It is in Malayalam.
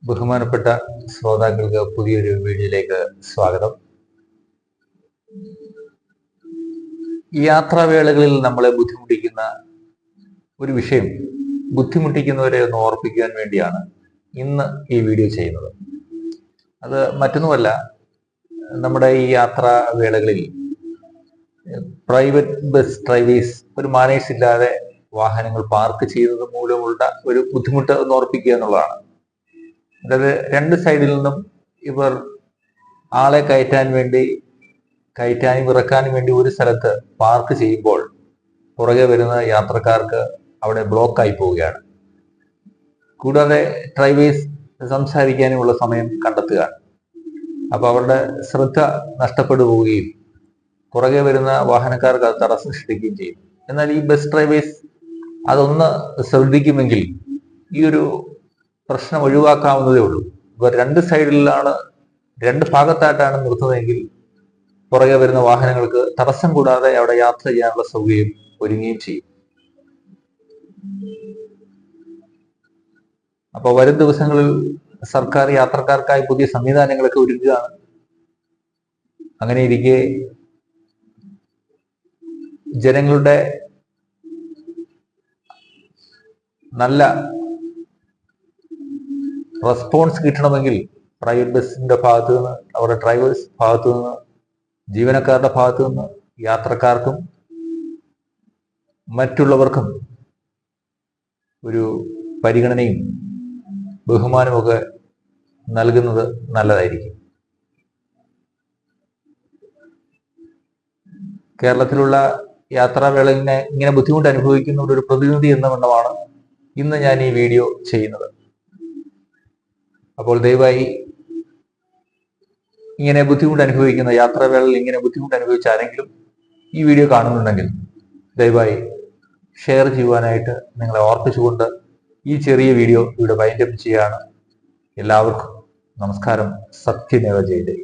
ബഹുമാനപ്പെട്ട ശ്രോതാക്കൾക്ക് പുതിയൊരു വീഡിയോയിലേക്ക് സ്വാഗതം. യാത്രാവേളകളിൽ നമ്മളെ ബുദ്ധിമുട്ടിക്കുന്ന ഒരു വിഷയം ബുദ്ധിമുട്ടിക്കുന്നവരെ ഒന്ന് ഓർപ്പിക്കാൻ വേണ്ടിയാണ് ഇന്ന് ഈ വീഡിയോ ചെയ്യുന്നത്. അത് മറ്റൊന്നുമല്ല, നമ്മുടെ ഈ യാത്രാവേളകളിൽ പ്രൈവറ്റ് ബസ് ഡ്രൈവേഴ്സ് ഒരു മാനേഴ്സ് ഇല്ലാതെ വാഹനങ്ങൾ പാർക്ക് ചെയ്യുന്നത് മൂലമുള്ള ഒരു ബുദ്ധിമുട്ട് ഒന്ന് ഓർപ്പിക്കുക എന്നുള്ളതാണ്. അതായത് രണ്ട് സൈഡിൽ നിന്നും ഇവർ ആളെ കയറ്റാനും ഇറക്കാനും വേണ്ടി ഒരു സ്ഥലത്ത് പാർക്ക് ചെയ്യുമ്പോൾ പുറകെ വരുന്ന യാത്രക്കാർക്ക് അവിടെ ബ്ലോക്കായി പോവുകയാണ്. കൂടാതെ ഡ്രൈവേഴ്സ് സംസാരിക്കാനുമുള്ള സമയം കണ്ടെത്തുക. അപ്പൊ അവരുടെ ശ്രദ്ധ നഷ്ടപ്പെട്ടു പോവുകയും പുറകെ വരുന്ന വാഹനക്കാർക്ക് അത് തടസ്സം സൃഷ്ടിക്കുകയും ചെയ്യും. എന്നാൽ ഈ ബസ് ഡ്രൈവേഴ്സ് അതൊന്ന് ശ്രദ്ധിക്കുമെങ്കിൽ ഈ ഒരു പ്രശ്നം ഒഴിവാക്കാവുന്നതേ ഉള്ളൂ. ഇവർ രണ്ട് ഭാഗത്തായിട്ടാണ് നിർത്തുന്നതെങ്കിൽ പുറകെ വരുന്ന വാഹനങ്ങൾക്ക് തടസ്സം കൂടാതെ അവിടെ യാത്ര ചെയ്യാനുള്ള സൗകര്യം ഒരുങ്ങുകയും ചെയ്യും. അപ്പോൾ വരും ദിവസങ്ങളിൽ സർക്കാർ യാത്രക്കാർക്കായി പുതിയ സംവിധാനങ്ങളൊക്കെ ഒരുക്കുകയാണ്. അങ്ങനെ ഇരിക്കെ ജനങ്ങളുടെ നല്ല റെസ്പോൺസ് കിട്ടണമെങ്കിൽ പ്രൈവറ്റ് ബസിന്റെ ഭാഗത്തു നിന്ന്, അവരുടെ ഡ്രൈവേഴ്സ് ഭാഗത്തു നിന്ന്, ജീവനക്കാരുടെ ഭാഗത്തു നിന്ന് യാത്രക്കാർക്കും മറ്റുള്ളവർക്കും ഒരു പരിഗണനയും ബഹുമാനമൊക്കെ നൽകുന്നത് നല്ലതായിരിക്കും. കേരളത്തിലുള്ള യാത്രാവേളയിനെ ഇങ്ങനെ ബുദ്ധിമുട്ട് അനുഭവിക്കുന്ന ഒരു പ്രതിനിധി എന്ന വണ്ണമാണ് ഇന്ന് ഞാൻ ഈ വീഡിയോ ചെയ്യുന്നത്. അപ്പോൾ ദയവായി ഇങ്ങനെ ബുദ്ധിമുട്ട് അനുഭവിക്കുന്ന യാത്രാവേളയിൽ ഇങ്ങനെ ബുദ്ധിമുട്ട് അനുഭവിച്ച ആരെങ്കിലും ഈ വീഡിയോ കാണുന്നുണ്ടെങ്കിൽ ദയവായി ഷെയർ ചെയ്യുവാനായിട്ട് നിങ്ങളെ ഓർപ്പിച്ചുകൊണ്ട് ഈ ചെറിയ വീഡിയോ ഇവിടെ വൈൻഡപ്പ് ചെയ്യുകയാണ്. എല്ലാവർക്കും നമസ്കാരം. സത്യമേവ ജയതേ.